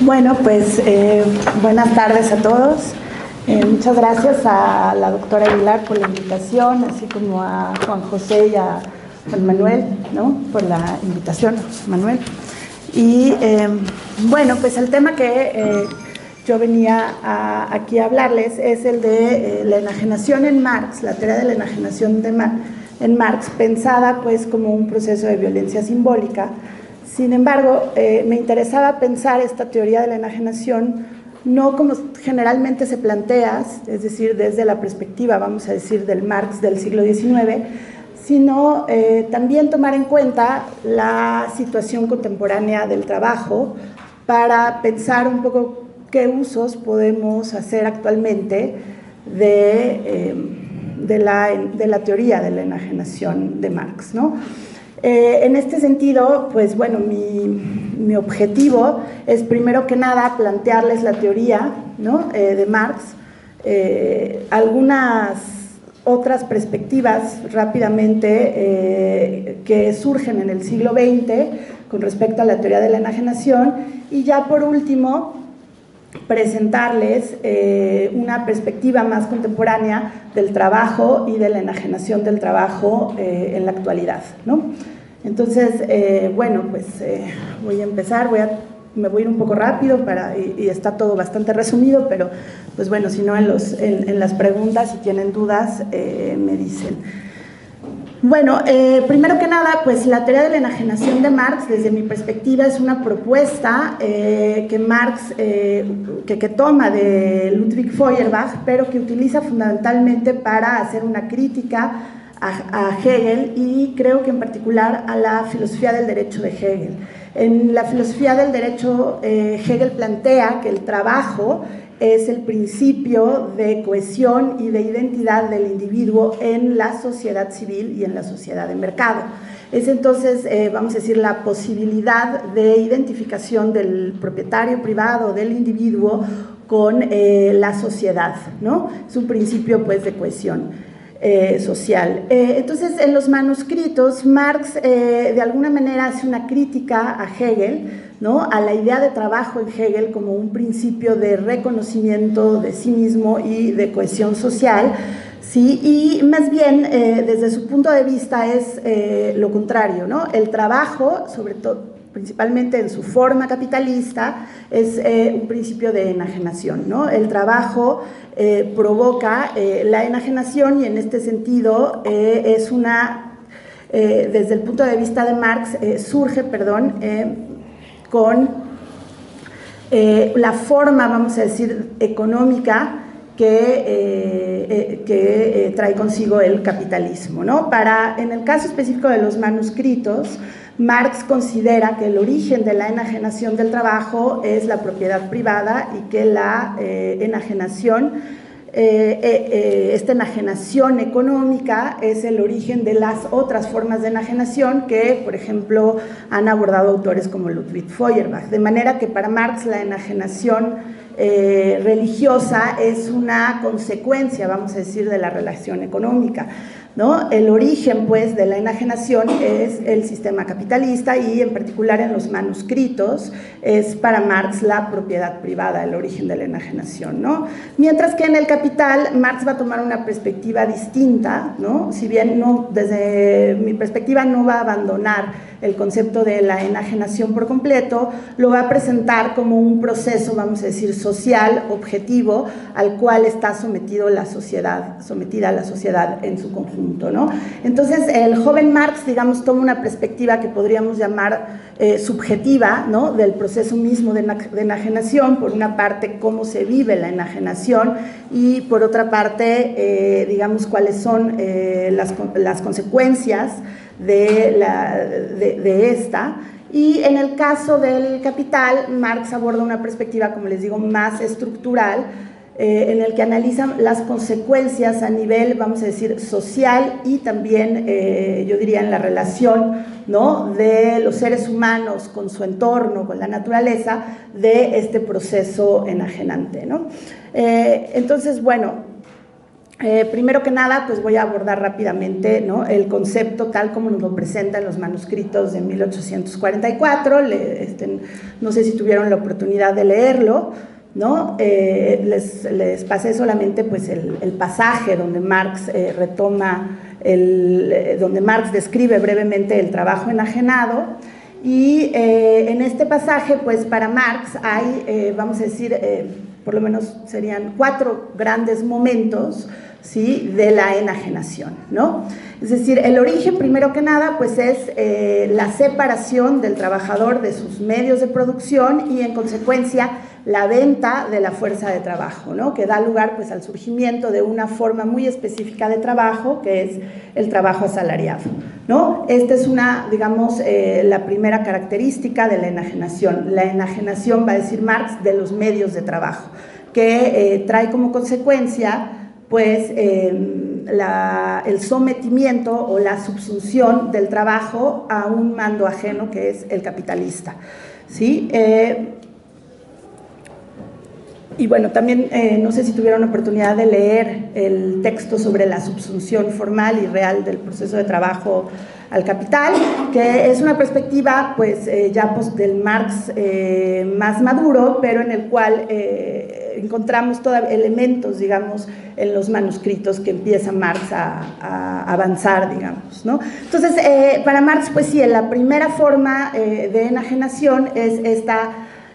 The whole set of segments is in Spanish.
Bueno, pues buenas tardes a todos. Muchas gracias a la doctora Aguilar por la invitación, así como a Juan José y a Juan Manuel, ¿no?, por la invitación, José Manuel. Y bueno, pues el tema que yo venía aquí a hablarles es el de la enajenación en Marx, la teoría de la enajenación en Marx, pensada pues como un proceso de violencia simbólica. Sin embargo, me interesaba pensar esta teoría de la enajenación no como generalmente se plantea, es decir, desde la perspectiva, vamos a decir, del Marx del siglo XIX, sino también tomar en cuenta la situación contemporánea del trabajo para pensar un poco qué usos podemos hacer actualmente de la teoría de la enajenación de Marx, ¿no? En este sentido, pues bueno, mi objetivo es primero que nada plantearles la teoría, ¿no?, de Marx, algunas otras perspectivas rápidamente que surgen en el siglo XX con respecto a la teoría de la enajenación, y ya por último presentarles una perspectiva más contemporánea del trabajo y de la enajenación del trabajo en la actualidad, ¿no? Entonces, bueno, pues voy a empezar, me voy a ir un poco rápido y está todo bastante resumido, pero pues bueno, si no en las preguntas, si tienen dudas, me dicen. Bueno, primero que nada, pues la teoría de la enajenación de Marx, desde mi perspectiva, es una propuesta que Marx, que toma de Ludwig Feuerbach, pero que utiliza fundamentalmente para hacer una crítica a Hegel, y creo que en particular a la filosofía del derecho de Hegel. En la filosofía del derecho, Hegel plantea que el trabajo es el principio de cohesión y de identidad del individuo en la sociedad civil y en la sociedad de mercado. Es entonces, vamos a decir, la posibilidad de identificación del propietario privado, del individuo, con la sociedad, ¿no? Es un principio, pues, de cohesión social. Entonces, en los manuscritos, Marx de alguna manera hace una crítica a Hegel, ¿no?, a la idea de trabajo en Hegel como un principio de reconocimiento de sí mismo y de cohesión social, ¿sí? Y más bien, desde su punto de vista, es lo contrario, ¿no? El trabajo, sobre todo, principalmente en su forma capitalista, es un principio de enajenación, ¿no? El trabajo provoca la enajenación, y en este sentido es desde el punto de vista de Marx, surge, con la forma, vamos a decir, económica que trae consigo el capitalismo, ¿no? En el caso específico de los manuscritos, Marx considera que el origen de la enajenación del trabajo es la propiedad privada, y que la esta enajenación económica es el origen de las otras formas de enajenación que, por ejemplo, han abordado autores como Ludwig Feuerbach. De manera que para Marx la enajenación religiosa es una consecuencia, vamos a decir, de la relación económica, ¿no? El origen, pues, de la enajenación es el sistema capitalista, y en particular en los manuscritos es para Marx la propiedad privada el origen de la enajenación, ¿no? Mientras que en el Capital Marx va a tomar una perspectiva distinta, ¿no? Si bien desde mi perspectiva no va a abandonar el concepto de la enajenación por completo, lo va a presentar como un proceso, vamos a decir, social, objetivo, al cual está sometida la sociedad en su conjunto, ¿no? Entonces, el joven Marx, digamos, toma una perspectiva que podríamos llamar subjetiva, ¿no?, del proceso mismo de enajenación. Por una parte, cómo se vive la enajenación, y por otra parte, digamos, cuáles son las consecuencias de esta. Y en el caso del Capital, Marx aborda una perspectiva, como les digo, más estructural, en el que analizan las consecuencias a nivel, vamos a decir, social y también, yo diría, en la relación, ¿no?, de los seres humanos con su entorno, con la naturaleza, de este proceso enajenante, ¿no? Entonces, bueno, primero que nada, pues voy a abordar rápidamente, ¿no?, el concepto tal como nos lo presentan los manuscritos de 1844, no sé si tuvieron la oportunidad de leerlo, ¿no? Les pasé solamente pues el pasaje donde Marx retoma, donde Marx describe brevemente el trabajo enajenado, y en este pasaje pues para Marx hay, vamos a decir, por lo menos serían 4 grandes momentos, ¿sí?, de la enajenación, ¿no? Es decir, el origen, primero que nada, pues es la separación del trabajador de sus medios de producción y, en consecuencia, la venta de la fuerza de trabajo, ¿no?, que da lugar pues al surgimiento de una forma muy específica de trabajo, que es el trabajo asalariado, ¿no? Esta es una, digamos, la primera característica de la enajenación. La enajenación, va a decir Marx, de los medios de trabajo, que trae como consecuencia pues el sometimiento o la subsunción del trabajo a un mando ajeno, que es el capitalista, ¿sí? Y bueno, también no sé si tuvieron la oportunidad de leer el texto sobre la subsunción formal y real del proceso de trabajo al capital, que es una perspectiva pues ya pues, del Marx más maduro, pero en el cual encontramos todavía elementos, digamos, en los manuscritos que empieza Marx a avanzar, digamos, ¿no? Entonces, para Marx, pues sí, la primera forma de enajenación es esta,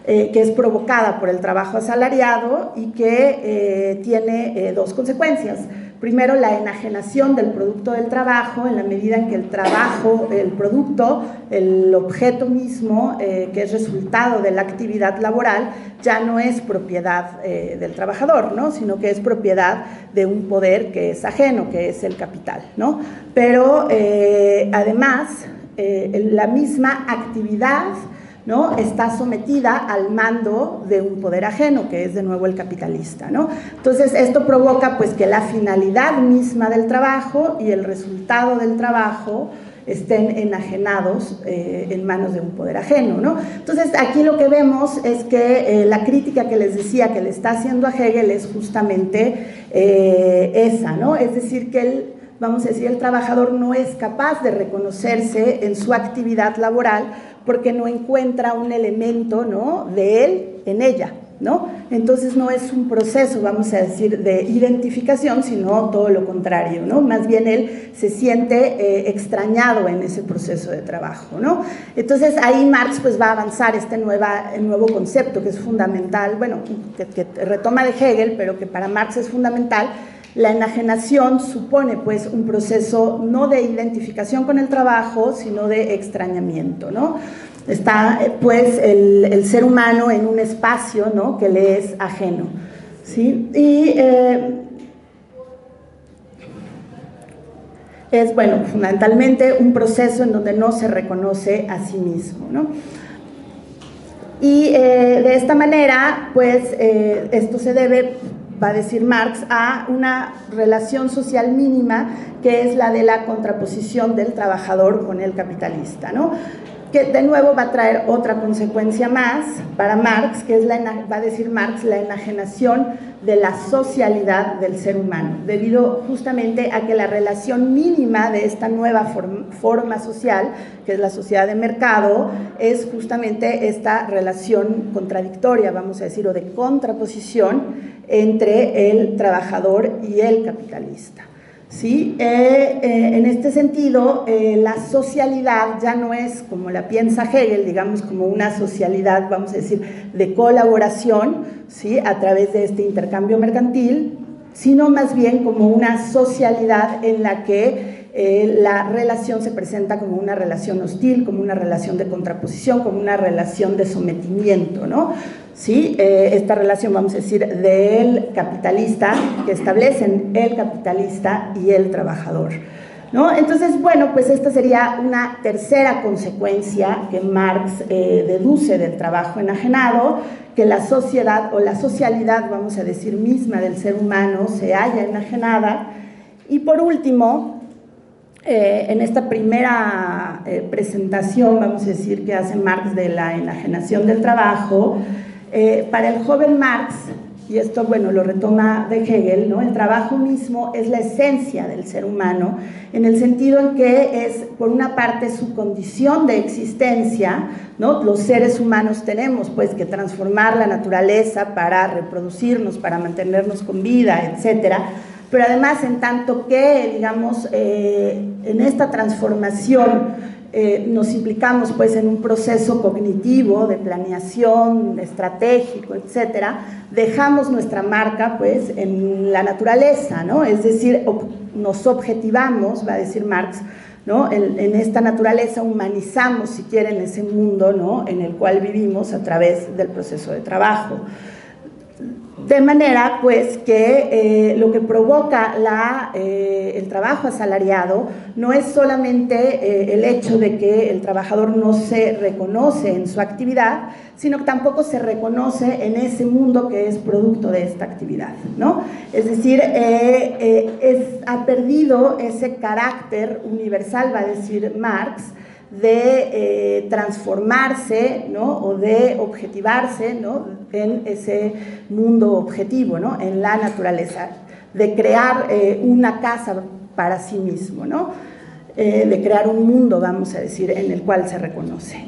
que es provocada por el trabajo asalariado y que tiene 2 consecuencias. Primero, la enajenación del producto del trabajo, en la medida en que el trabajo, el producto, el objeto mismo, que es resultado de la actividad laboral, ya no es propiedad del trabajador, ¿no?, sino que es propiedad de un poder que es ajeno, que es el capital, ¿no? Pero además, la misma actividad, ¿no?, está sometida al mando de un poder ajeno, que es de nuevo el capitalista, ¿no? Entonces, esto provoca pues que la finalidad misma del trabajo y el resultado del trabajo estén enajenados en manos de un poder ajeno, ¿no? Entonces, aquí lo que vemos es que la crítica que les decía que le está haciendo a Hegel es justamente esa, ¿no? Es decir, que vamos a decir, el trabajador no es capaz de reconocerse en su actividad laboral porque no encuentra un elemento, ¿no?, de él en ella, ¿no? Entonces no es un proceso, vamos a decir, de identificación, sino todo lo contrario, ¿no? Más bien él se siente extrañado en ese proceso de trabajo, ¿no? Entonces ahí Marx pues va a avanzar este nuevo concepto que es fundamental, bueno, que retoma de Hegel, pero que para Marx es fundamental. La enajenación supone pues un proceso no de identificación con el trabajo, sino de extrañamiento, ¿no? Está pues el ser humano en un espacio, ¿no?, que le es ajeno, ¿sí? Y es, bueno, fundamentalmente un proceso en donde no se reconoce a sí mismo, ¿no? Y de esta manera, pues esto se debe, va a decir Marx, a una relación social mínima que es la de la contraposición del trabajador con el capitalista, ¿no? Que de nuevo va a traer otra consecuencia más para Marx, que es, va a decir Marx, la enajenación de la socialidad del ser humano, debido justamente a que la relación mínima de esta nueva forma social, que es la sociedad de mercado, es justamente esta relación contradictoria, vamos a decir, o de contraposición entre el trabajador y el capitalista. ¿Sí? En este sentido, la socialidad ya no es como la piensa Hegel, digamos, como una socialidad, vamos a decir, de colaboración, ¿sí?, a través de este intercambio mercantil, sino más bien como una socialidad en la que la relación se presenta como una relación hostil, como una relación de contraposición, como una relación de sometimiento, ¿no? ¿Sí? Esta relación, vamos a decir, del capitalista, que establecen el capitalista y el trabajador, ¿no? Entonces, bueno, pues esta sería una tercera consecuencia que Marx deduce del trabajo enajenado, que la sociedad o la socialidad, vamos a decir, misma del ser humano se halla enajenada. Y por último, en esta primera presentación, vamos a decir, que hace Marx de la enajenación del trabajo, para el joven Marx, y esto, bueno, lo retoma de Hegel, ¿no? El trabajo mismo es la esencia del ser humano, en el sentido en que es, por una parte, su condición de existencia, ¿no? Los seres humanos tenemos, pues, que transformar la naturaleza para reproducirnos, para mantenernos con vida, etcétera, pero además, en tanto que, digamos, en esta transformación nos implicamos, pues, en un proceso cognitivo de planeación, estratégico, etcétera, dejamos nuestra marca, pues, en la naturaleza, ¿no? Es decir, nos objetivamos, va a decir Marx, ¿no? En esta naturaleza humanizamos, si quieren, ese mundo, ¿no? En el cual vivimos a través del proceso de trabajo. De manera, pues, que lo que provoca el trabajo asalariado no es solamente el hecho de que el trabajador no se reconoce en su actividad, sino que tampoco se reconoce en ese mundo que es producto de esta actividad, ¿no? Es decir, ha perdido ese carácter universal, va a decir Marx, de transformarse, ¿no? O de objetivarse, ¿no? En ese mundo objetivo, ¿no? En la naturaleza, de crear una casa para sí mismo, ¿no? De crear un mundo, vamos a decir, en el cual se reconoce.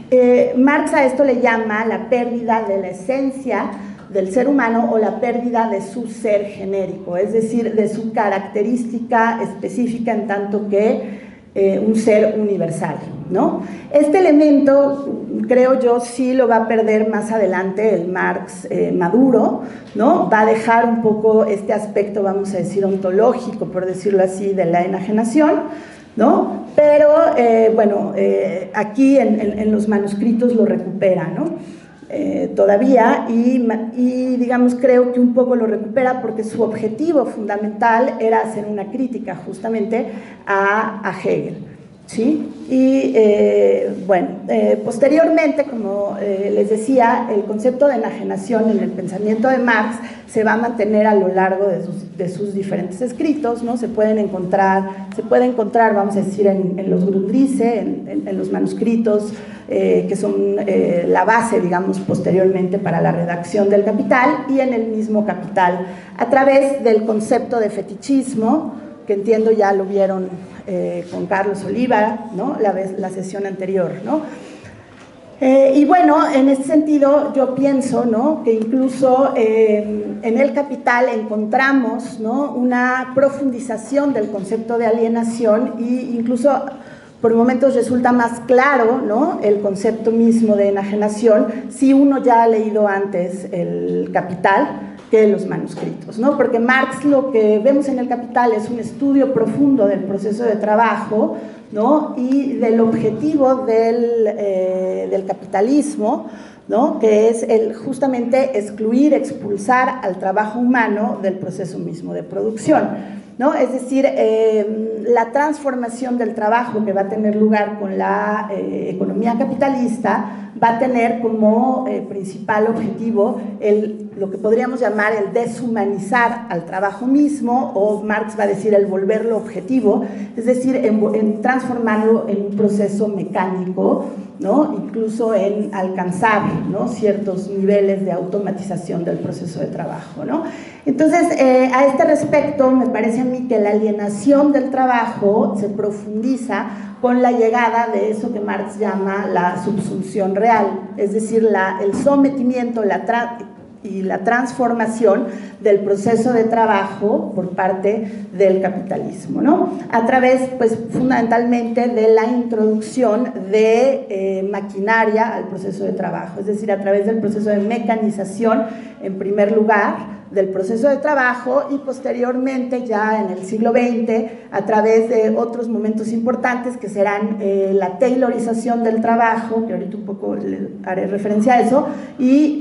Marx a esto le llama la pérdida de la esencia del ser humano o la pérdida de su ser genérico, es decir, de su característica específica en tanto que un ser universal, ¿no? Este elemento, creo yo, sí lo va a perder más adelante el Marx maduro, ¿no? Va a dejar un poco este aspecto, vamos a decir, ontológico, por decirlo así, de la enajenación, ¿no? Pero, bueno, aquí en los manuscritos lo recupera, ¿no? Todavía y digamos creo que un poco lo recupera porque su objetivo fundamental era hacer una crítica justamente a Hegel, ¿sí? Y bueno, posteriormente, como les decía, el concepto de enajenación en el pensamiento de Marx se va a mantener a lo largo de sus diferentes escritos, ¿no? Se puede encontrar, vamos a decir, en los Grundrisse, en los manuscritos que son la base, digamos, posteriormente para la redacción del Capital, y en el mismo Capital, a través del concepto de fetichismo, que entiendo ya lo vieron con Carlos Oliva, ¿no? La sesión anterior, ¿no? Y bueno, en ese sentido yo pienso, ¿no? Que incluso en el Capital encontramos, ¿no? Una profundización del concepto de alienación e incluso por momentos resulta más claro, ¿no? El concepto mismo de enajenación si uno ya ha leído antes el Capital que los manuscritos, ¿no? Porque Marx, lo que vemos en el Capital es un estudio profundo del proceso de trabajo, ¿no? Y del objetivo del capitalismo, ¿no? Que es justamente excluir, expulsar al trabajo humano del proceso mismo de producción, ¿no? Es decir, la transformación del trabajo que va a tener lugar con la economía capitalista va a tener como principal objetivo lo que podríamos llamar el deshumanizar al trabajo mismo, o Marx va a decir el volverlo objetivo, es decir, en transformarlo en un proceso mecánico, ¿no? Incluso en alcanzar, ¿no? Ciertos niveles de automatización del proceso de trabajo, ¿no? Entonces, a este respecto, me parece a mí que la alienación del trabajo se profundiza con la llegada de eso que Marx llama la subsunción real, es decir, el sometimiento y la transformación del proceso de trabajo por parte del capitalismo, ¿no? A través, pues, fundamentalmente de la introducción de maquinaria al proceso de trabajo, es decir, a través del proceso de mecanización, en primer lugar, del proceso de trabajo, y posteriormente, ya en el siglo XX, a través de otros momentos importantes que serán la taylorización del trabajo, que ahorita un poco haré referencia a eso, y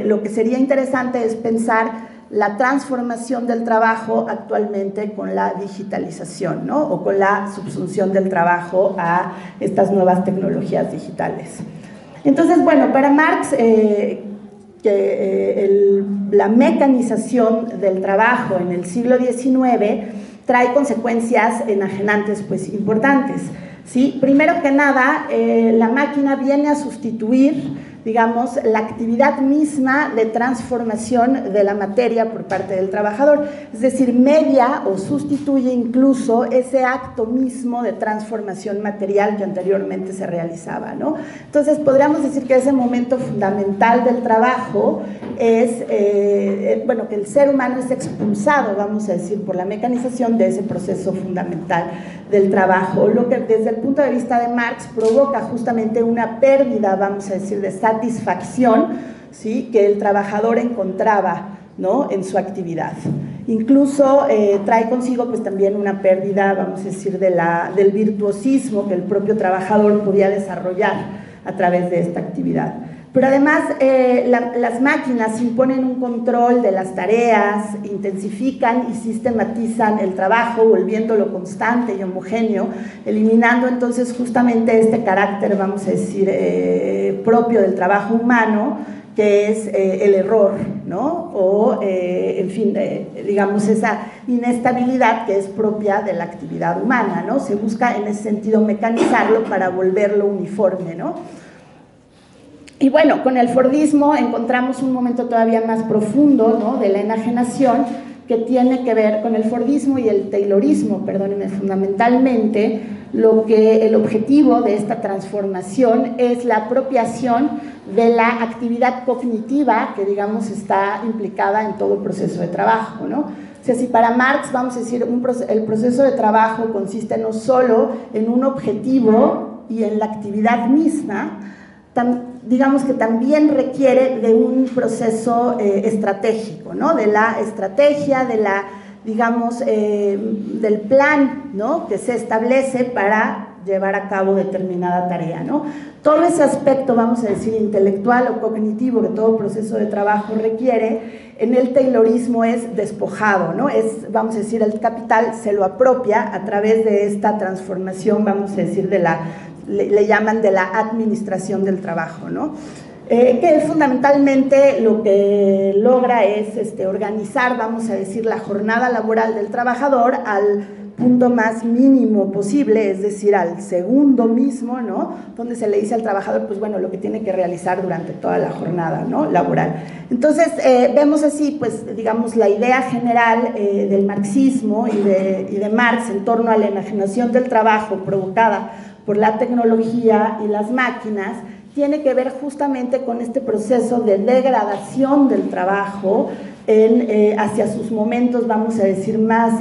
lo que sería interesante es pensar la transformación del trabajo actualmente con la digitalización, ¿no? O con la subsunción del trabajo a estas nuevas tecnologías digitales. Entonces, bueno, para Marx, la mecanización del trabajo en el siglo XIX trae consecuencias enajenantes, pues, importantes, ¿sí? Primero que nada, la máquina viene a sustituir, digamos, la actividad misma de transformación de la materia por parte del trabajador, es decir, media o sustituye incluso ese acto mismo de transformación material que anteriormente se realizaba, ¿no? Entonces, podríamos decir que ese momento fundamental del trabajo es, bueno, que el ser humano es expulsado, vamos a decir, por la mecanización de ese proceso fundamental del trabajo, lo que desde el punto de vista de Marx provoca justamente una pérdida, vamos a decir, de satisfacción, ¿sí?, que el trabajador encontraba, ¿no?, en su actividad. Incluso trae consigo, pues, también una pérdida, vamos a decir, del virtuosismo que el propio trabajador podía desarrollar a través de esta actividad. Pero además las máquinas imponen un control de las tareas, intensifican y sistematizan el trabajo, volviéndolo constante y homogéneo, eliminando entonces justamente este carácter, vamos a decir, propio del trabajo humano, que es el error, ¿no? O, en fin, digamos, esa inestabilidad que es propia de la actividad humana, ¿no? Se busca en ese sentido mecanizarlo para volverlo uniforme, ¿no? Y bueno, con el Fordismo encontramos un momento todavía más profundo, ¿no?, de la enajenación, que tiene que ver con el Fordismo y el Taylorismo, perdónenme, fundamentalmente el objetivo de esta transformación es la apropiación de la actividad cognitiva que, digamos, está implicada en todo el proceso de trabajo, ¿no? O sea, si para Marx, vamos a decir, el proceso de trabajo consiste no solo en un objetivo y en la actividad misma, digamos que también requiere de un proceso estratégico, ¿no? De la estrategia, digamos, del plan, ¿no?, que se establece para llevar a cabo determinada tarea, ¿no? Todo ese aspecto, vamos a decir, intelectual o cognitivo que todo proceso de trabajo requiere, en el Taylorismo es despojado, ¿no? Vamos a decir, el capital se lo apropia a través de esta transformación, vamos a decir, le llaman de la administración del trabajo, ¿no? Que fundamentalmente lo que logra es organizar, vamos a decir, la jornada laboral del trabajador al punto más mínimo posible, es decir, al segundo mismo, ¿no?, donde se le dice al trabajador, pues bueno, lo que tiene que realizar durante toda la jornada, ¿no?, laboral. Entonces, vemos así, pues, digamos, la idea general del marxismo y de Marx en torno a la enajenación del trabajo provocada por la tecnología y las máquinas, tiene que ver justamente con este proceso de degradación del trabajo hacia sus momentos, vamos a decir, más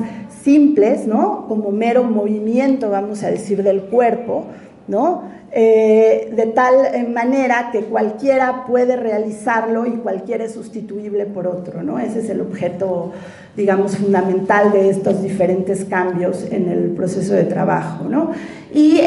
simples, ¿no?, como mero movimiento, vamos a decir, del cuerpo, ¿no?, de tal manera que cualquiera puede realizarlo y cualquiera es sustituible por otro, ¿no? Ese es el objeto, digamos, fundamental de estos diferentes cambios en el proceso de trabajo, ¿no? Y,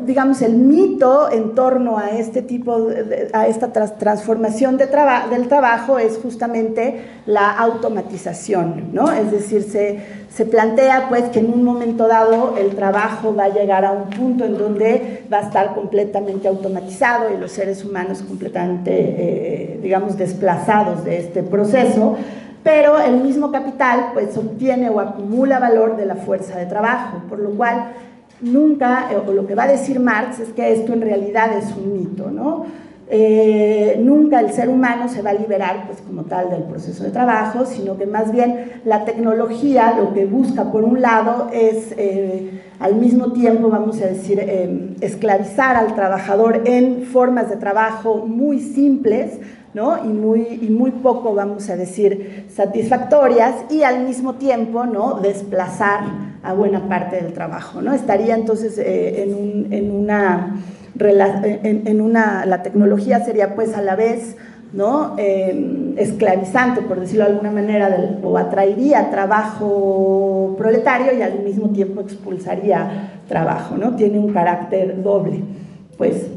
digamos, el mito en torno a este tipo, a esta transformación del trabajo es justamente la automatización, ¿no? Es decir, se plantea, pues, que en un momento dado el trabajo va a llegar a un punto en donde va a estar completamente automatizado y los seres humanos completamente, digamos, desplazados de este proceso, pero el mismo capital, pues, obtiene o acumula valor de la fuerza de trabajo, por lo cual nunca, o lo que va a decir Marx es que esto en realidad es un mito, ¿no? Nunca el ser humano se va a liberar, pues, como tal, del proceso de trabajo, sino que más bien la tecnología lo que busca, por un lado, es al mismo tiempo, vamos a decir, esclavizar al trabajador en formas de trabajo muy simples, ¿no?, y muy poco, vamos a decir, satisfactorias, y al mismo tiempo, ¿no?, desplazar a buena parte del trabajo, ¿no? Estaría entonces la tecnología sería, pues, a la vez, ¿no?, esclavizante, por decirlo de alguna manera, o atraería trabajo proletario y al mismo tiempo expulsaría trabajo, ¿no? Tiene un carácter doble, pues.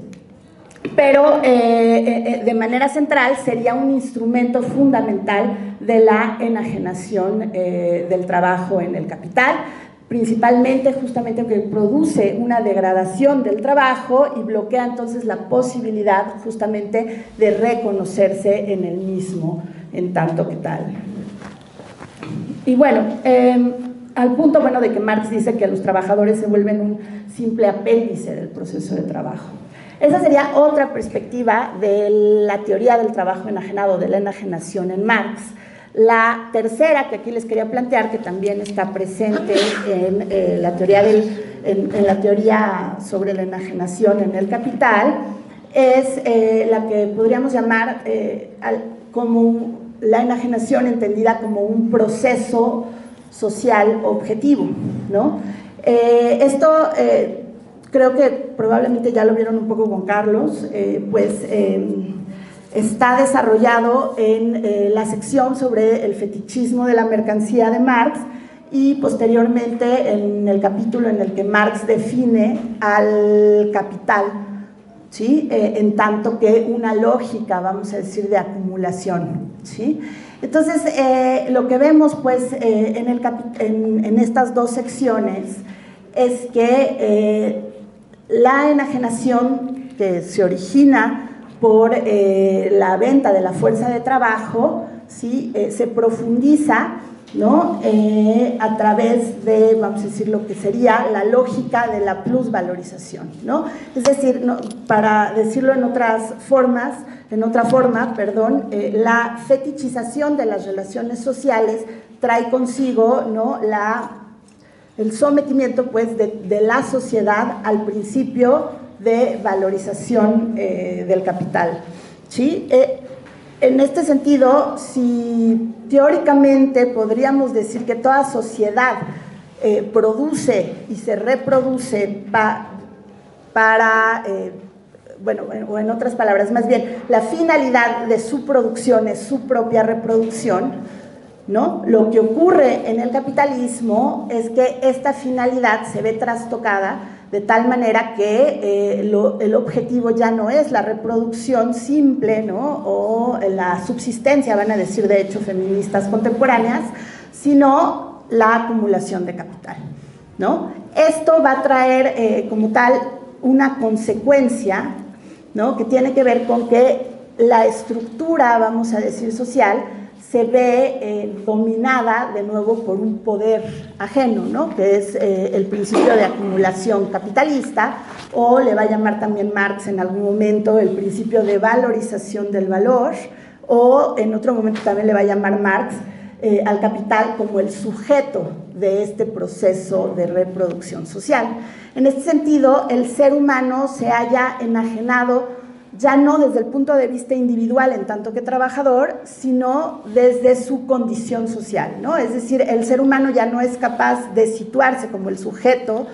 Pero de manera central sería un instrumento fundamental de la enajenación del trabajo en el capital, principalmente justamente que produce una degradación del trabajo y bloquea entonces la posibilidad justamente de reconocerse en el mismo en tanto que tal. Y bueno, al punto de que Marx dice que los trabajadores se vuelven un simple apéndice del proceso de trabajo. Esa sería otra perspectiva de la teoría del trabajo enajenado, de la enajenación en Marx. La tercera que aquí les quería plantear, que también está presente en la teoría sobre la enajenación en el capital, es la que podríamos llamar como la enajenación entendida como un proceso social objetivo, ¿no? Esto creo que probablemente ya lo vieron un poco con Carlos, está desarrollado en la sección sobre el fetichismo de la mercancía de Marx y posteriormente en el capítulo en el que Marx define al capital, ¿sí? En tanto que una lógica, vamos a decir, de acumulación, ¿sí? Entonces, lo que vemos pues en estas dos secciones es que la enajenación que se origina por la venta de la fuerza de trabajo, ¿sí? Se profundiza, ¿no? A través de, vamos a decir, lo que sería la lógica de la plusvalorización, ¿no? Es decir, ¿no? Para decirlo en otra forma, la fetichización de las relaciones sociales trae consigo, ¿no? el sometimiento pues, de la sociedad al principio de valorización del capital, ¿sí? En este sentido, si teóricamente podríamos decir que toda sociedad produce y se reproduce o en otras palabras, más bien, la finalidad de su producción es su propia reproducción, ¿no? Lo que ocurre en el capitalismo es que esta finalidad se ve trastocada de tal manera que el objetivo ya no es la reproducción simple, ¿no? O la subsistencia, van a decir de hecho feministas contemporáneas, sino la acumulación de capital, ¿no? Esto va a traer como tal una consecuencia, ¿no? Que tiene que ver con que la estructura, vamos a decir, social, se ve dominada de nuevo por un poder ajeno, ¿no? Que es el principio de acumulación capitalista, o le va a llamar también Marx en algún momento el principio de valorización del valor, o en otro momento también le va a llamar Marx al capital como el sujeto de este proceso de reproducción social. En este sentido, el ser humano se halla enajenado ya no desde el punto de vista individual en tanto que trabajador, sino desde su condición social, ¿no? Es decir, el ser humano ya no es capaz de situarse como el sujeto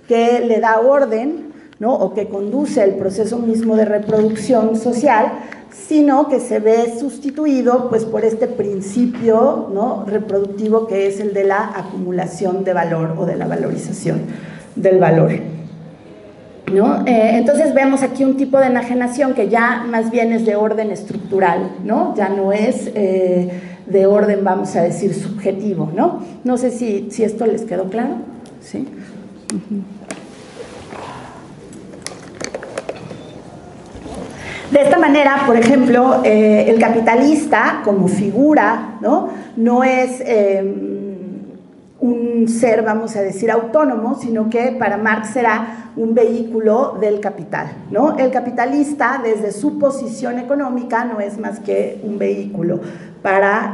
que le da orden, ¿no? O que conduce el proceso mismo de reproducción social, sino que se ve sustituido pues, por este principio, ¿no? reproductivo que es el de la acumulación de valor o de la valorización del valor, ¿no? Entonces vemos aquí un tipo de enajenación que ya más bien es de orden estructural, ¿no? Ya no es de orden, vamos a decir, subjetivo, ¿no? No sé si esto les quedó claro, ¿sí? De esta manera, por ejemplo, el capitalista como figura, ¿no? No es un ser, vamos a decir, autónomo, sino que para Marx será un vehículo del capital, ¿no? El capitalista, desde su posición económica, no es más que un vehículo para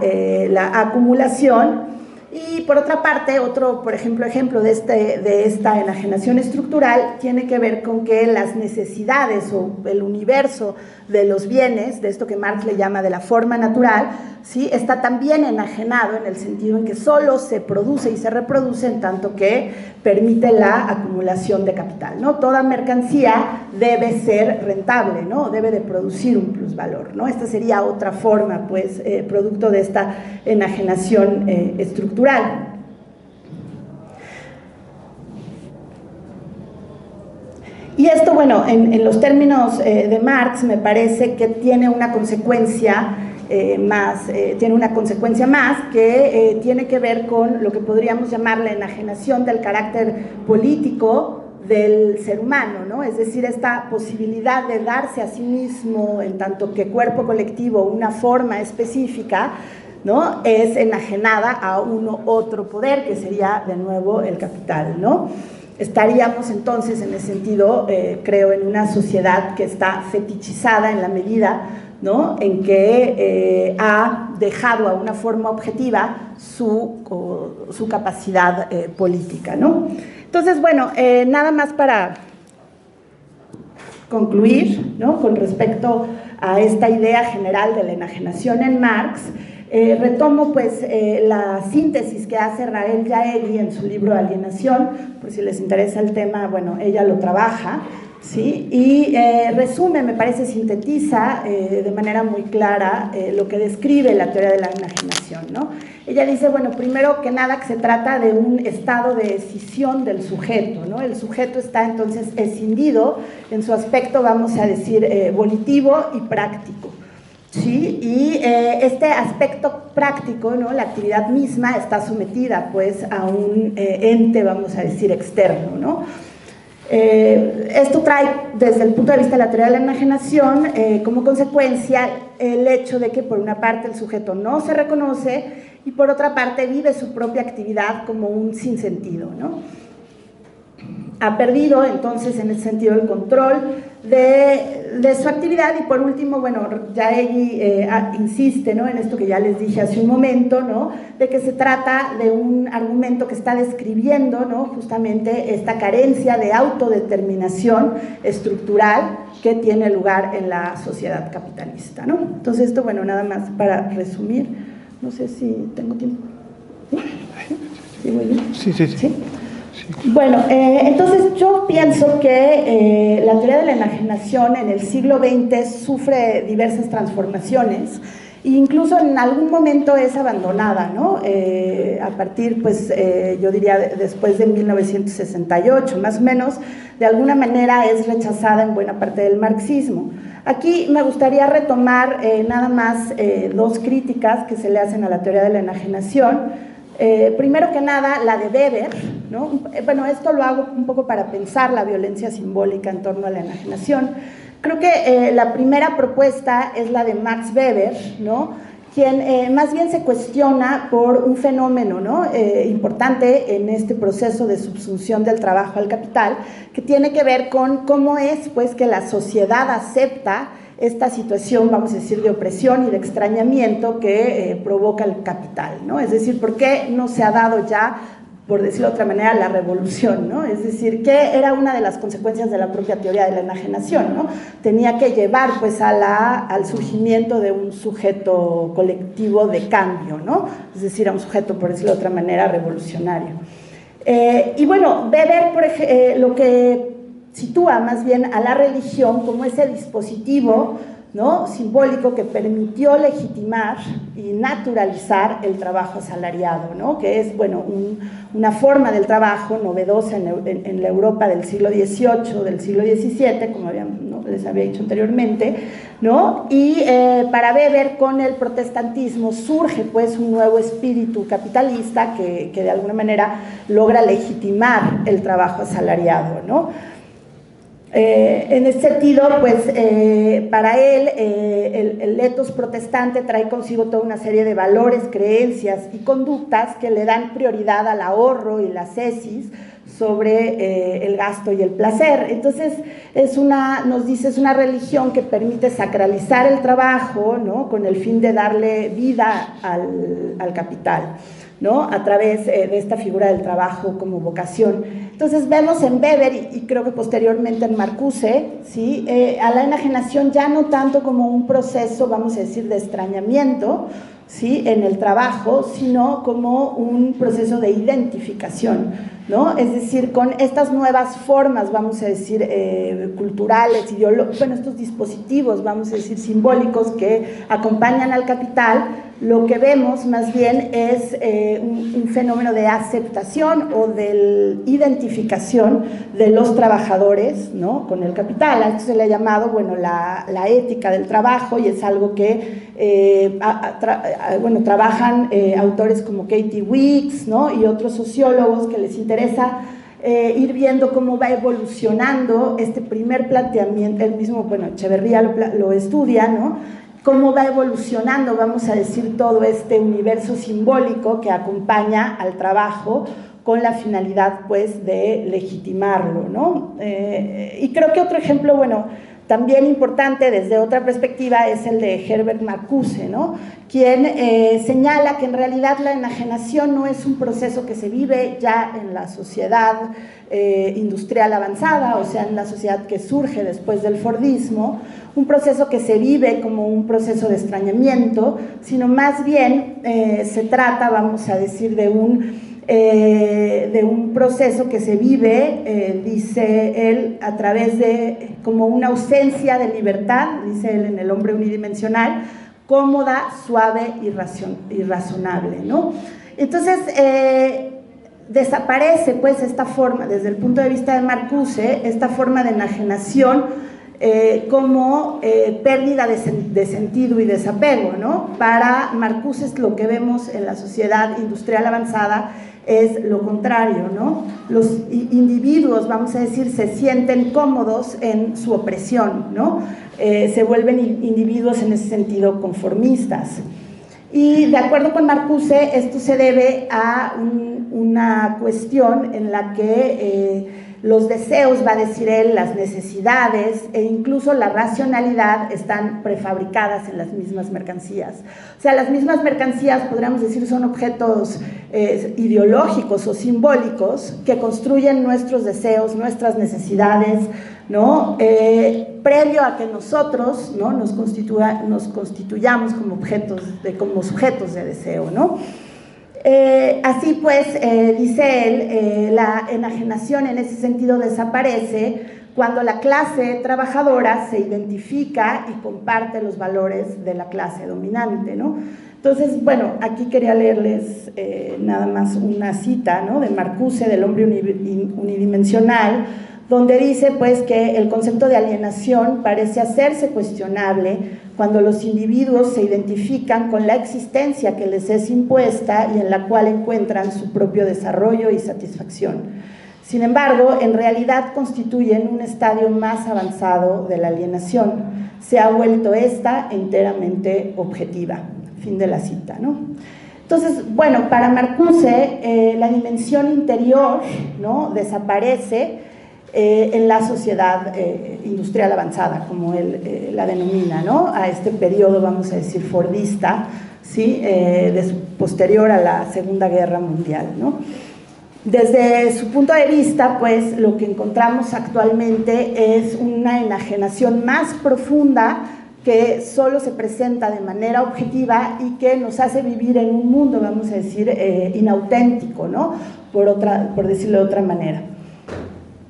la acumulación. Y por otra parte, otro, por ejemplo, de esta enajenación estructural tiene que ver con que las necesidades o el universo de los bienes, de esto que Marx le llama de la forma natural, ¿sí? Está también enajenado en el sentido en que solo se produce y se reproduce en tanto que permite la acumulación de capital, ¿no? Toda mercancía debe ser rentable, ¿no? Debe de producir un plusvalor, ¿no? Esta sería otra forma, pues, producto de esta enajenación estructural. Y esto, bueno, en los términos de Marx me parece que tiene una consecuencia tiene una consecuencia más que tiene que ver con lo que podríamos llamar la enajenación del carácter político del ser humano, ¿no? Es decir, esta posibilidad de darse a sí mismo en tanto que cuerpo colectivo una forma específica, ¿no? Es enajenada a uno otro poder, que sería de nuevo el capital, ¿no? Estaríamos entonces en ese sentido, creo, en una sociedad que está fetichizada en la medida, ¿no?, en que ha dejado a una forma objetiva su capacidad política, ¿no? Entonces, bueno, nada más para concluir, ¿no?, con respecto a esta idea general de la enajenación en Marx, retomo pues la síntesis que hace Rahel Jaegui en su libro Alienación, por si les interesa el tema, bueno, ella lo trabaja, ¿sí? Y resume, me parece, sintetiza de manera muy clara lo que describe la teoría de la enajenación, ¿no? Ella dice, bueno, primero que nada que se trata de un estado de escisión del sujeto, ¿no? El sujeto está entonces escindido en su aspecto, vamos a decir, volitivo y práctico, ¿sí? Y este aspecto práctico, ¿no?, la actividad misma está sometida pues a un ente, vamos a decir, externo, ¿no? Esto trae desde el punto de vista de la teoría de la enajenación como consecuencia el hecho de que por una parte el sujeto no se reconoce y por otra parte vive su propia actividad como un sinsentido, ¿no? Ha perdido entonces en ese sentido el control de su actividad y por último, bueno, Jaegui insiste, ¿no?, en esto que ya les dije hace un momento, ¿no?, de que se trata de un argumento que está describiendo, ¿no?, justamente esta carencia de autodeterminación estructural que tiene lugar en la sociedad capitalista, ¿no? Entonces esto, bueno, nada más para resumir, no sé si tengo tiempo. ¿Sí? ¿Sí, muy bien? Sí, sí, sí. ¿Sí? Bueno, entonces yo pienso que la teoría de la enajenación en el siglo XX sufre diversas transformaciones e incluso en algún momento es abandonada, ¿no? A partir, pues, yo diría después de 1968, más o menos, de alguna manera es rechazada en buena parte del marxismo. Aquí me gustaría retomar nada más dos críticas que se le hacen a la teoría de la enajenación. Primero que nada, la de Weber, ¿no? Bueno, esto lo hago un poco para pensar la violencia simbólica en torno a la enajenación. Creo que la primera propuesta es la de Max Weber, ¿no?, quien más bien se cuestiona por un fenómeno, ¿no?, importante en este proceso de subsunción del trabajo al capital, que tiene que ver con cómo es, pues, que la sociedad acepta esta situación, vamos a decir, de opresión y de extrañamiento que provoca el capital, ¿no? Es decir, ¿por qué no se ha dado ya, por decirlo de otra manera, la revolución, ¿no? Es decir, que era una de las consecuencias de la propia teoría de la enajenación, ¿no? Tenía que llevar, pues, al surgimiento de un sujeto colectivo de cambio, ¿no? Es decir, a un sujeto, por decirlo de otra manera, revolucionario. Y bueno, Weber, lo que sitúa más bien a la religión como ese dispositivo, ¿no?, simbólico que permitió legitimar y naturalizar el trabajo asalariado, ¿no?, que es, bueno, una forma del trabajo novedosa en la Europa del siglo XVIII, del siglo XVII, como ¿no?, les había dicho anteriormente, ¿no? Y para Weber, con el protestantismo surge pues un nuevo espíritu capitalista que de alguna manera logra legitimar el trabajo asalariado, ¿no? En ese sentido, pues, para él, el ethos protestante trae consigo toda una serie de valores, creencias y conductas que le dan prioridad al ahorro y la ascesis sobre el gasto y el placer. Entonces, nos dice, es una religión que permite sacralizar el trabajo, ¿no?, con el fin de darle vida al capital, ¿no?, a través de esta figura del trabajo como vocación. Entonces vemos en Weber y creo que posteriormente en Marcuse, ¿sí?, a la enajenación ya no tanto como un proceso, vamos a decir, de extrañamiento, ¿sí?, en el trabajo, sino como un proceso de identificación, ¿no? Es decir, con estas nuevas formas, vamos a decir, culturales, bueno, estos dispositivos, vamos a decir, simbólicos que acompañan al capital, lo que vemos más bien es un fenómeno de aceptación o de identificación de los trabajadores, ¿no?, con el capital. A esto se le ha llamado, bueno, la ética del trabajo, y es algo que trabajan autores como Katie Weeks, ¿no?, y otros sociólogos que les interesa ir viendo cómo va evolucionando este primer planteamiento. El mismo, bueno, Echeverría lo estudia, ¿no?, cómo va evolucionando, vamos a decir, todo este universo simbólico que acompaña al trabajo con la finalidad, pues, de legitimarlo, ¿no? Y creo que otro ejemplo, bueno, también importante desde otra perspectiva es el de Herbert Marcuse, ¿no?, quien señala que en realidad la enajenación no es un proceso que se vive ya en la sociedad industrial avanzada, o sea, en la sociedad que surge después del Fordismo, un proceso que se vive como un proceso de extrañamiento, sino más bien se trata, vamos a decir, de un proceso que se vive, dice él, a través de como una ausencia de libertad, dice él, en el hombre unidimensional, cómoda, suave y razonable, ¿no? Entonces, desaparece, pues, esta forma, desde el punto de vista de Marcuse, esta forma de enajenación como pérdida de sentido y desapego, ¿no? Para Marcuse, lo que vemos en la sociedad industrial avanzada es lo contrario, ¿no? Los individuos, vamos a decir, se sienten cómodos en su opresión, ¿no? Se vuelven individuos en ese sentido conformistas. Y de acuerdo con Marcuse, esto se debe a una cuestión en la que los deseos, va a decir él, las necesidades e incluso la racionalidad están prefabricadas en las mismas mercancías. O sea, las mismas mercancías, podríamos decir, son objetos ideológicos o simbólicos que construyen nuestros deseos, nuestras necesidades, ¿no? Previo a que nosotros, ¿no?, nos constituyamos como sujetos de deseo, ¿no? Así pues, dice él, la enajenación en ese sentido desaparece cuando la clase trabajadora se identifica y comparte los valores de la clase dominante, ¿no? Entonces, bueno, aquí quería leerles nada más una cita, ¿no?, de Marcuse, del hombre unidimensional, donde dice, pues, que el concepto de alienación parece hacerse cuestionable cuando los individuos se identifican con la existencia que les es impuesta y en la cual encuentran su propio desarrollo y satisfacción. Sin embargo, en realidad constituyen un estadio más avanzado de la alienación. Se ha vuelto esta enteramente objetiva. Fin de la cita, ¿no? Entonces, bueno, para Marcuse, la dimensión interior, ¿no?, desaparece en la sociedad industrial avanzada, como él la denomina, ¿no?, a este periodo, vamos a decir, fordista, ¿sí?, posterior a la Segunda Guerra Mundial, ¿no? Desde su punto de vista, pues, lo que encontramos actualmente es una enajenación más profunda que solo se presenta de manera objetiva y que nos hace vivir en un mundo, vamos a decir, inauténtico, ¿no?, por decirlo de otra manera,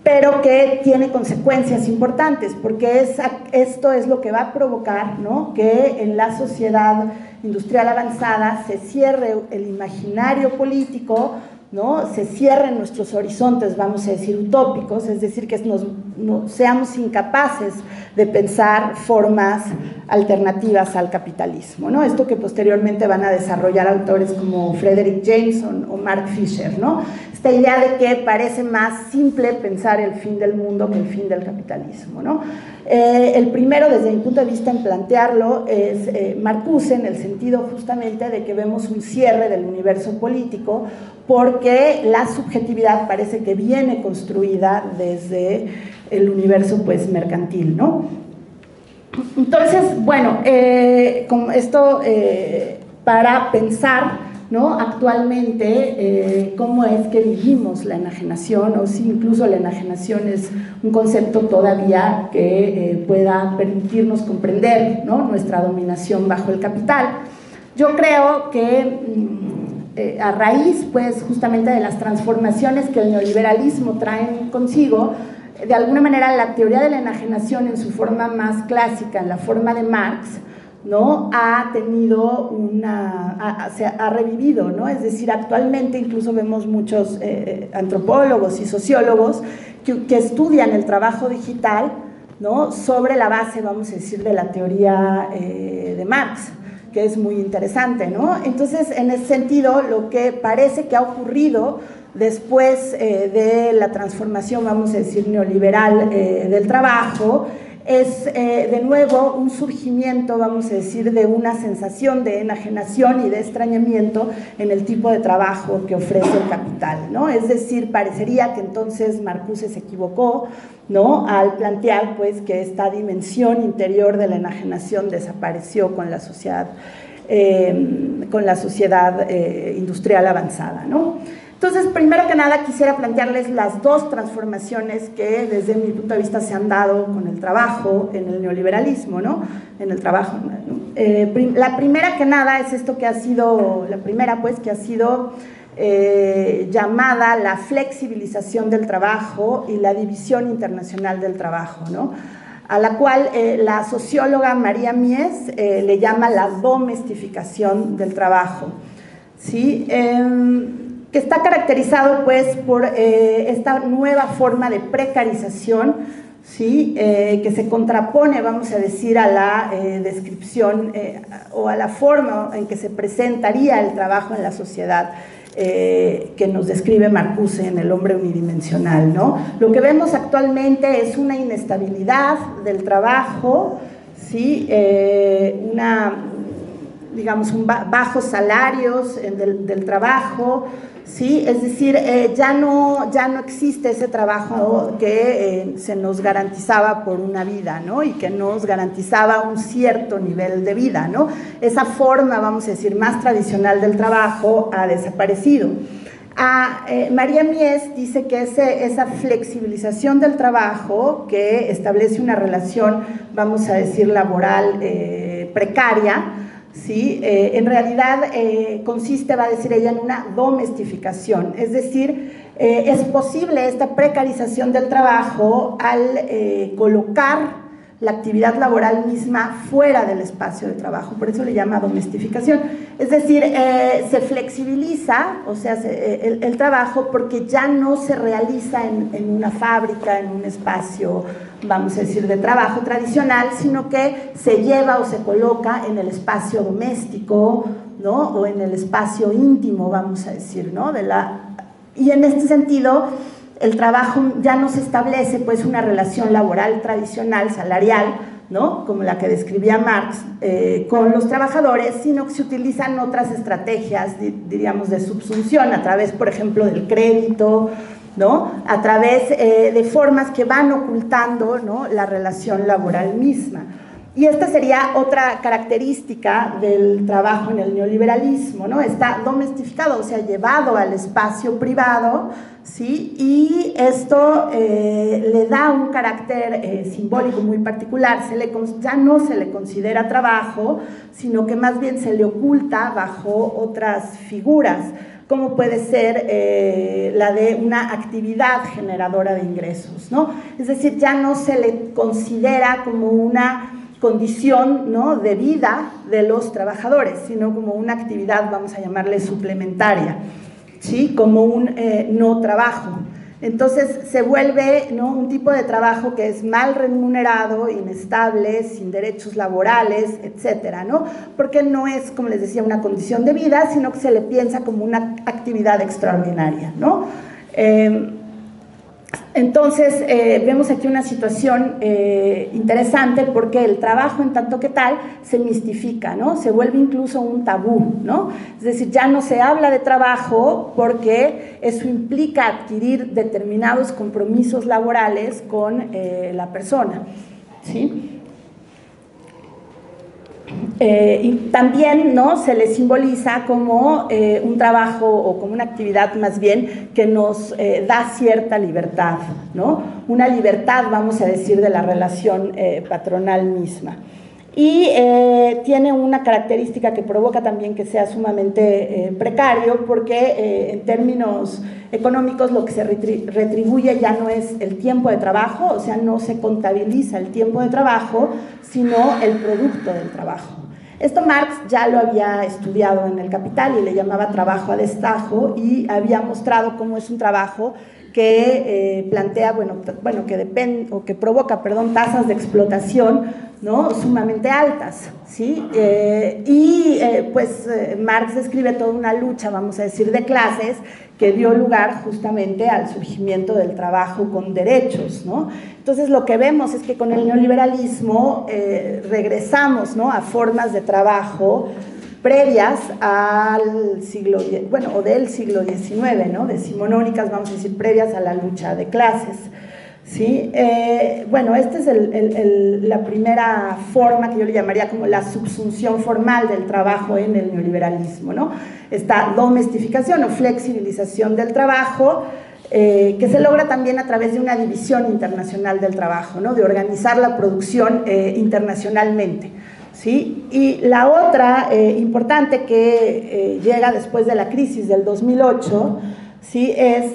pero que tiene consecuencias importantes, porque esto es lo que va a provocar, ¿no?, que en la sociedad industrial avanzada se cierre el imaginario político, ¿no?, se cierren nuestros horizontes, vamos a decir, utópicos, es decir, que seamos incapaces de pensar formas alternativas al capitalismo, ¿no? Esto que posteriormente van a desarrollar autores como Frederick Jameson o Mark Fisher, ¿no? Esta idea de que parece más simple pensar el fin del mundo que el fin del capitalismo, ¿no? El primero, desde mi punto de vista, en plantearlo es Marcuse, en el sentido justamente de que vemos un cierre del universo político, porque la subjetividad parece que viene construida desde el universo, pues, mercantil, ¿no? Entonces, bueno, con esto para pensar, ¿no?, actualmente cómo es que vivimos la enajenación, o si incluso la enajenación es un concepto todavía que pueda permitirnos comprender, ¿no?, nuestra dominación bajo el capital. Yo creo que a raíz, pues, justamente de las transformaciones que el neoliberalismo trae consigo, de alguna manera la teoría de la enajenación en su forma más clásica, en la forma de Marx, ¿no? Ha tenido se ha revivido, ¿no? Es decir, actualmente incluso vemos muchos antropólogos y sociólogos que estudian el trabajo digital, ¿no? Sobre la base, vamos a decir, de la teoría de Marx, que es muy interesante, ¿no? Entonces, en ese sentido, lo que parece que ha ocurrido después de la transformación, vamos a decir, neoliberal del trabajo, es de nuevo un surgimiento, vamos a decir, de una sensación de enajenación y de extrañamiento en el tipo de trabajo que ofrece el capital, ¿no? Es decir, parecería que entonces Marcuse se equivocó, ¿no? Al plantear, pues, que esta dimensión interior de la enajenación desapareció con la sociedad industrial avanzada, ¿no? Entonces, primero que nada, quisiera plantearles las dos transformaciones que desde mi punto de vista se han dado con el trabajo en el neoliberalismo, ¿no? En el trabajo, ¿no? La primera que nada es esto que ha sido, la primera pues, que ha sido llamada la flexibilización del trabajo y la división internacional del trabajo, ¿no? A la cual la socióloga María Mies le llama la domestificación del trabajo, ¿sí? Que está caracterizado pues por esta nueva forma de precarización, ¿sí? Que se contrapone, vamos a decir, a la descripción o a la forma en que se presentaría el trabajo en la sociedad que nos describe Marcuse en El hombre unidimensional, ¿no? Lo que vemos actualmente es una inestabilidad del trabajo, ¿sí? Digamos, bajos salarios del trabajo, ¿sí? Es decir, ya no existe ese trabajo que se nos garantizaba por una vida, ¿no? Y que nos garantizaba un cierto nivel de vida, ¿no? Esa forma, vamos a decir, más tradicional del trabajo ha desaparecido. María Mies dice que esa flexibilización del trabajo que establece una relación, vamos a decir, laboral precaria, ¿sí? En realidad consiste, va a decir ella, en una domestificación, es decir, es posible esta precarización del trabajo al colocar la actividad laboral misma fuera del espacio de trabajo, por eso le llama domestificación, es decir, se flexibiliza, o sea, el trabajo porque ya no se realiza en una fábrica, en un espacio, vamos a decir, de trabajo tradicional, sino que se lleva o se coloca en el espacio doméstico, ¿no? O en el espacio íntimo, vamos a decir, ¿no? Y en este sentido, el trabajo ya no se establece pues una relación laboral tradicional, salarial, ¿no? Como la que describía Marx, con los trabajadores, sino que se utilizan otras estrategias, diríamos, de subsunción, a través, por ejemplo, del crédito, ¿no? A través de formas que van ocultando, ¿no? La relación laboral misma. Y esta sería otra característica del trabajo en el neoliberalismo, ¿no? Está domestificado, o sea, llevado al espacio privado, ¿sí? Y esto le da un carácter simbólico muy particular, ya no se le considera trabajo, sino que más bien se le oculta bajo otras figuras, como puede ser la de una actividad generadora de ingresos, ¿no? Es decir, ya no se le considera como una condición, ¿no? De vida de los trabajadores, sino como una actividad, vamos a llamarle suplementaria, ¿sí? Como un no trabajo. Entonces se vuelve, ¿no? Un tipo de trabajo que es mal remunerado, inestable, sin derechos laborales, etcétera, ¿no? Porque no es, como les decía, una condición de vida, sino que se le piensa como una actividad extraordinaria, ¿no? Entonces, vemos aquí una situación interesante porque el trabajo en tanto que tal se mistifica, ¿no? Se vuelve incluso un tabú, ¿no? Es decir, ya no se habla de trabajo porque eso implica adquirir determinados compromisos laborales con la persona, ¿sí? Y también, ¿no? Se le simboliza como un trabajo o como una actividad más bien que nos da cierta libertad, ¿no? Una libertad, vamos a decir, de la relación patronal misma. Y tiene una característica que provoca también que sea sumamente precario porque en términos económicos lo que se retribuye ya no es el tiempo de trabajo, o sea, no se contabiliza el tiempo de trabajo, sino el producto del trabajo. Esto Marx ya lo había estudiado en El Capital y le llamaba trabajo a destajo, y había mostrado cómo es un trabajo que plantea, que depende, o que provoca, perdón, tasas de explotación, ¿no?, sumamente altas, ¿sí? Marx describe toda una lucha, vamos a decir, de clases, que dio lugar justamente al surgimiento del trabajo con derechos, ¿no? Entonces, lo que vemos es que con el neoliberalismo regresamos, ¿no?, a formas de trabajo previas al siglo, o del siglo XIX, ¿no?, decimonónicas, vamos a decir, previas a la lucha de clases, ¿sí? Esta es la primera forma que yo le llamaría como la subsunción formal del trabajo en el neoliberalismo, ¿no? Esta domestificación o flexibilización del trabajo, que se logra también a través de una división internacional del trabajo, ¿no?, de organizar la producción internacionalmente, ¿sí? Y la otra importante que llega después de la crisis del 2008, ¿sí?, es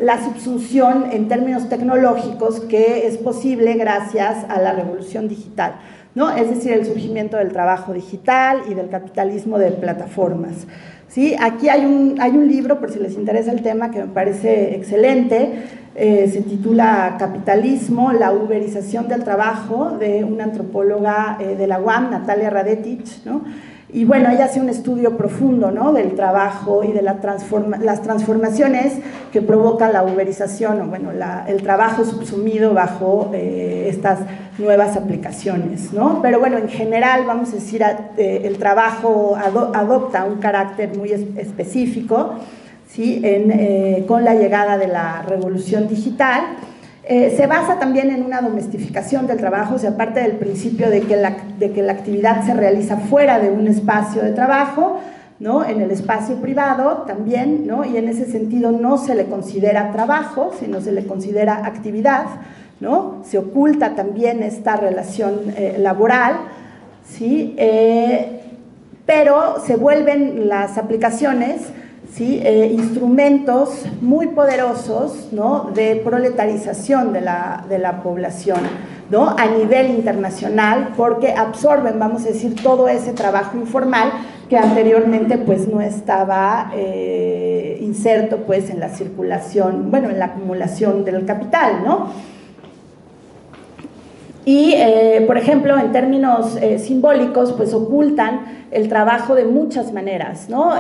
la subsunción en términos tecnológicos que es posible gracias a la revolución digital, ¿no? Es decir, el surgimiento del trabajo digital y del capitalismo de plataformas, ¿sí? Aquí hay un libro, por si les interesa el tema, que me parece excelente, se titula Capitalismo, la uberización del trabajo, de una antropóloga de la UAM, Natalia Radetich, ¿no? Y bueno, ella hace un estudio profundo, ¿no?, del trabajo y de las transformaciones que provoca la uberización, o el trabajo subsumido bajo estas nuevas aplicaciones, ¿no? Pero bueno, en general, vamos a decir, el trabajo adopta un carácter muy específico, ¿sí?, con la llegada de la revolución digital. Se basa también en una domestificación del trabajo, o sea, parte del principio de que la actividad se realiza fuera de un espacio de trabajo, ¿no?, en el espacio privado también, ¿no?, y en ese sentido no se le considera trabajo, sino se le considera actividad, ¿no? Se oculta también esta relación laboral, ¿sí? Pero se vuelven las aplicaciones, ¿sí?, instrumentos muy poderosos, ¿no?, de proletarización de la población, ¿no?, a nivel internacional, porque absorben, vamos a decir, todo ese trabajo informal que anteriormente pues no estaba inserto pues en la circulación, en la acumulación del capital, ¿no? Y, por ejemplo, en términos simbólicos, pues ocultan el trabajo de muchas maneras, ¿no?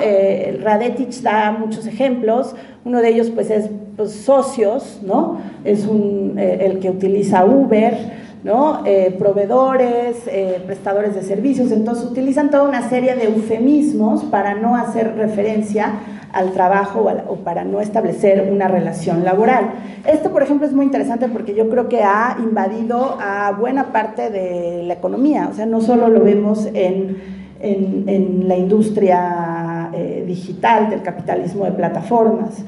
Radetich da muchos ejemplos, uno de ellos pues es socios, ¿no? Es el que utiliza Uber, ¿no? Proveedores, prestadores de servicios, entonces utilizan toda una serie de eufemismos para no hacer referencia al trabajo o para no establecer una relación laboral. Esto, por ejemplo, es muy interesante porque yo creo que ha invadido a buena parte de la economía, o sea, no solo lo vemos en la industria digital del capitalismo de plataformas.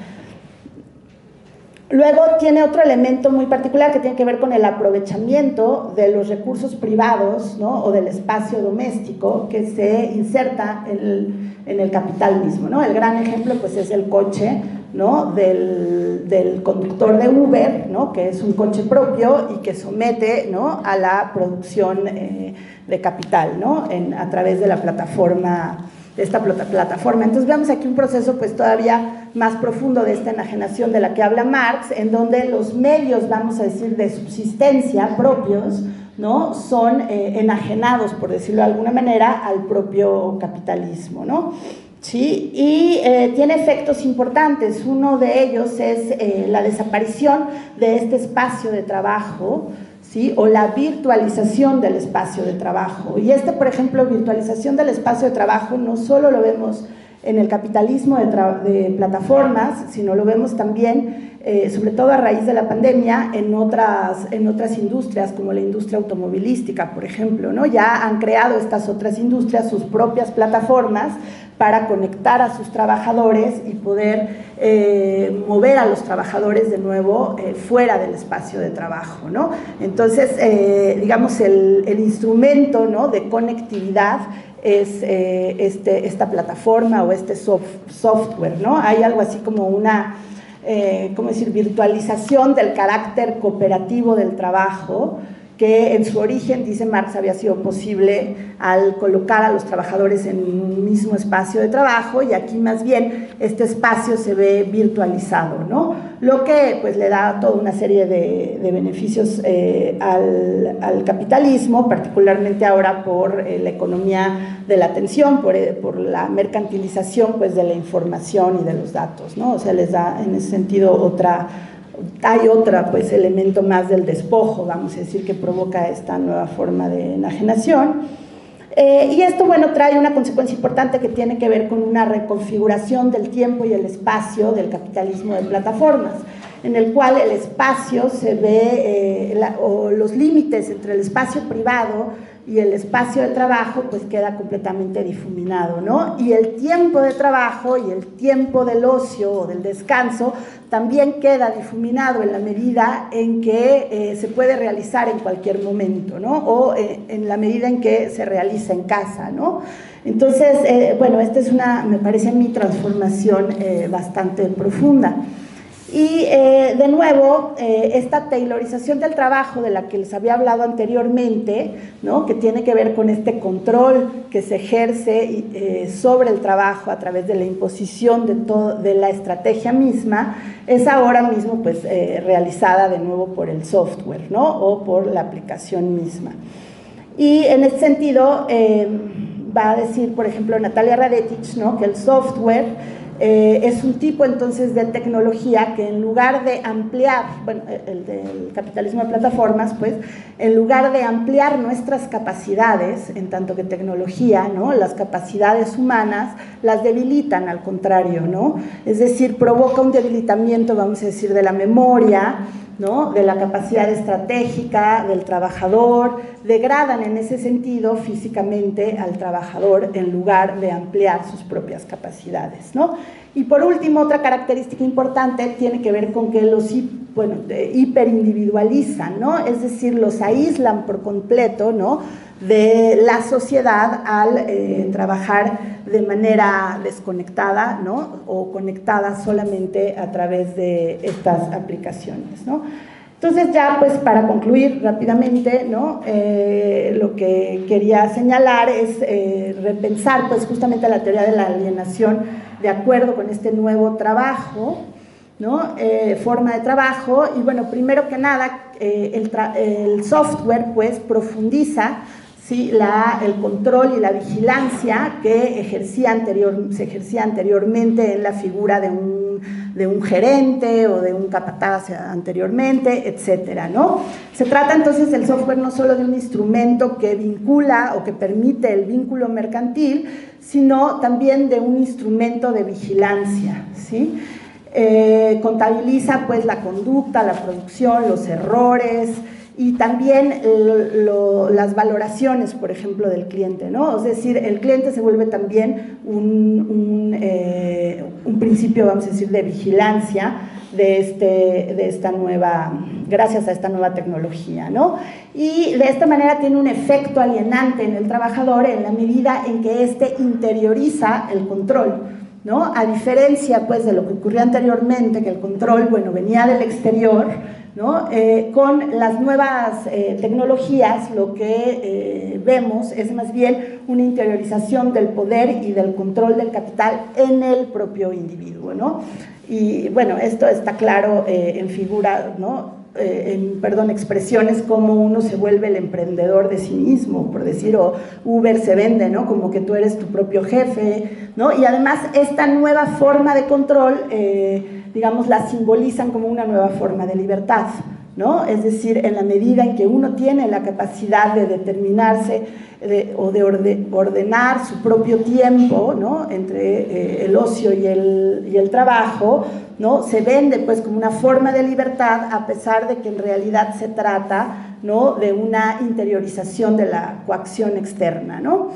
Luego tiene otro elemento muy particular que tiene que ver con el aprovechamiento de los recursos privados, ¿no?, o del espacio doméstico que se inserta en el capital mismo, ¿no? El gran ejemplo pues es el coche, ¿no?, del conductor de Uber, ¿no?, que es un coche propio y que somete, ¿no?, a la producción de capital, ¿no?, a través de la plataforma, de esta plataforma. Entonces vemos aquí un proceso pues todavía más profundo de esta enajenación de la que habla Marx, en donde los medios, vamos a decir, de subsistencia propios, ¿no?, son enajenados, por decirlo de alguna manera, al propio capitalismo, ¿no? ¿Sí? Y tiene efectos importantes. Uno de ellos es la desaparición de este espacio de trabajo, ¿sí?, o la virtualización del espacio de trabajo. Y por ejemplo, virtualización del espacio de trabajo no solo lo vemos en el capitalismo de plataformas, sino lo vemos también, sobre todo a raíz de la pandemia, en otras industrias, como la industria automovilística, por ejemplo, ¿no? Ya han creado estas otras industrias sus propias plataformas para conectar a sus trabajadores y poder mover a los trabajadores de nuevo fuera del espacio de trabajo, ¿no? Entonces, digamos, el instrumento, ¿no?, de conectividad es esta plataforma o este software, ¿no? Hay algo así como una, ¿cómo decir?, virtualización del carácter cooperativo del trabajo, que en su origen, dice Marx, había sido posible al colocar a los trabajadores en un mismo espacio de trabajo, y aquí más bien este espacio se ve virtualizado, ¿no? Lo que pues le da toda una serie de beneficios al capitalismo, particularmente ahora por la economía de la atención, por la mercantilización pues de la información y de los datos, ¿no? O sea, les da en ese sentido hay otra pues elemento más del despojo, vamos a decir, que provoca esta nueva forma de enajenación. Y esto, bueno, trae una consecuencia importante que tiene que ver con una reconfiguración del tiempo y el espacio del capitalismo de plataformas, en el cual el espacio se ve, o los límites entre el espacio privado y el espacio de trabajo pues queda completamente difuminado, ¿no? Y el tiempo de trabajo y el tiempo del ocio o del descanso también queda difuminado en la medida en que se puede realizar en cualquier momento, ¿no? O en la medida en que se realiza en casa, ¿no? Entonces, bueno, esta es me parece a mí, transformación bastante profunda. Y de nuevo, esta taylorización del trabajo de la que les había hablado anteriormente, ¿no? Que tiene que ver con este control que se ejerce sobre el trabajo a través de la imposición de la estrategia misma, es ahora mismo pues, realizada de nuevo por el software, ¿no? O por la aplicación misma. Y en este sentido va a decir, por ejemplo, Natalia Radetich, ¿no? Que el software es un tipo entonces de tecnología que en lugar de ampliar, bueno, el del capitalismo de plataformas, pues, en lugar de ampliar nuestras capacidades, en tanto que tecnología, ¿no? Las capacidades humanas las debilitan, al contrario, ¿no? Es decir, provoca un debilitamiento, vamos a decir, de la memoria, ¿no? De la capacidad estratégica del trabajador, degradan en ese sentido físicamente al trabajador en lugar de ampliar sus propias capacidades, ¿no? Y por último, otra característica importante tiene que ver con que los hiperindividualizan, ¿no? Es decir, los aíslan por completo, ¿no? De la sociedad al trabajar de manera desconectada, ¿no? O conectada solamente a través de estas aplicaciones, ¿no? Entonces ya pues para concluir rápidamente, ¿no? Lo que quería señalar es repensar pues justamente la teoría de la alienación de acuerdo con este nuevo trabajo, ¿no? Forma de trabajo. Y bueno, primero que nada el software pues profundiza, ¿sí? El control y la vigilancia que se ejercía anteriormente en la figura de un gerente o de un capataz anteriormente, etcétera, ¿no? Se trata entonces del software no solo de un instrumento que vincula o que permite el vínculo mercantil, sino también de un instrumento de vigilancia, ¿sí? Contabiliza pues la conducta, la producción, los errores y también las valoraciones, por ejemplo, del cliente, ¿no? Es decir, el cliente se vuelve también un principio, vamos a decir, de vigilancia gracias a esta nueva tecnología, ¿no? Y de esta manera tiene un efecto alienante en el trabajador en la medida en que éste interioriza el control, ¿no? A diferencia pues de lo que ocurría anteriormente, que el control, bueno, venía del exterior, ¿no? Con las nuevas tecnologías lo que vemos es más bien una interiorización del poder y del control del capital en el propio individuo, ¿no? Y bueno, esto está claro en figuras, ¿no? Expresiones como uno se vuelve el emprendedor de sí mismo, por decir, o Uber se vende, ¿no? Como que tú eres tu propio jefe, ¿no? Y además esta nueva forma de control, digamos, la simbolizan como una nueva forma de libertad, ¿no? Es decir, en la medida en que uno tiene la capacidad de determinarse o de ordenar su propio tiempo, ¿no? Entre el ocio y el trabajo, ¿no? Se vende pues como una forma de libertad, a pesar de que en realidad se trata, ¿no? De una interiorización de la coacción externa, ¿no?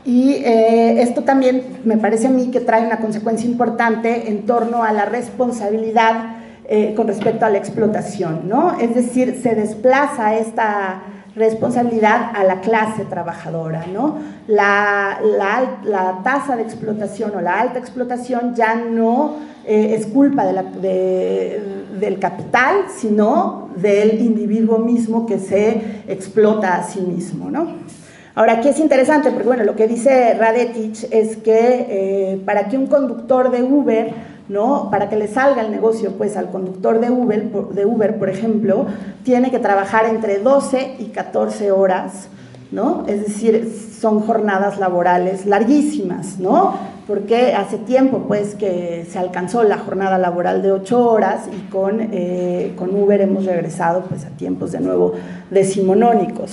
Y esto también me parece a mí que trae una consecuencia importante en torno a la responsabilidad con respecto a la explotación, ¿no? Es decir, se desplaza responsabilidad a la clase trabajadora, ¿no? La tasa de explotación o la alta explotación ya no es culpa del capital, sino del individuo mismo que se explota a sí mismo, ¿no? Ahora, aquí es interesante, porque bueno, lo que dice Radetich es que para que un conductor de Uber, ¿no? Para que le salga el negocio, pues, al conductor de Uber, por ejemplo, tiene que trabajar entre 12 y 14 horas, ¿no? Es decir, son jornadas laborales larguísimas, ¿no? Porque hace tiempo, pues, que se alcanzó la jornada laboral de 8 horas y con Uber hemos regresado, pues, a tiempos de nuevo decimonónicos,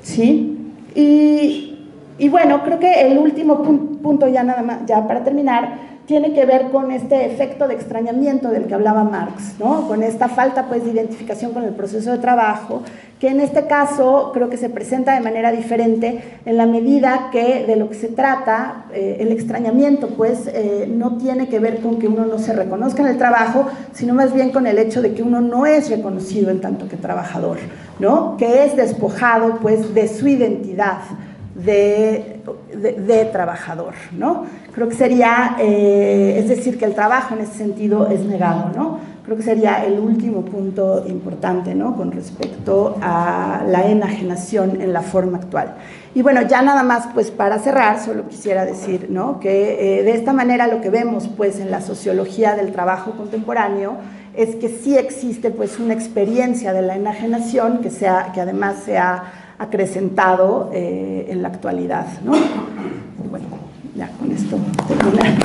¿sí? Y bueno, creo que el último punto, ya nada más, ya para terminar, tiene que ver con este efecto de extrañamiento del que hablaba Marx, ¿no? Con esta falta, pues, de identificación con el proceso de trabajo, que en este caso creo que se presenta de manera diferente en la medida que de lo que se trata, el extrañamiento, pues, no tiene que ver con que uno no se reconozca en el trabajo, sino más bien con el hecho de que uno no es reconocido en tanto que trabajador, ¿no? Que es despojado, pues, de su identidad de trabajador, ¿no? Creo que sería, es decir, que el trabajo en ese sentido es negado, ¿no? Creo que sería el último punto importante, ¿no? Con respecto a la enajenación en la forma actual. Y bueno, ya nada más, pues, para cerrar, solo quisiera decir, ¿no? Que de esta manera lo que vemos, pues, en la sociología del trabajo contemporáneo es que sí existe, pues, una experiencia de la enajenación que además se ha acrecentado en la actualidad, ¿no? Bueno, ya con esto termina.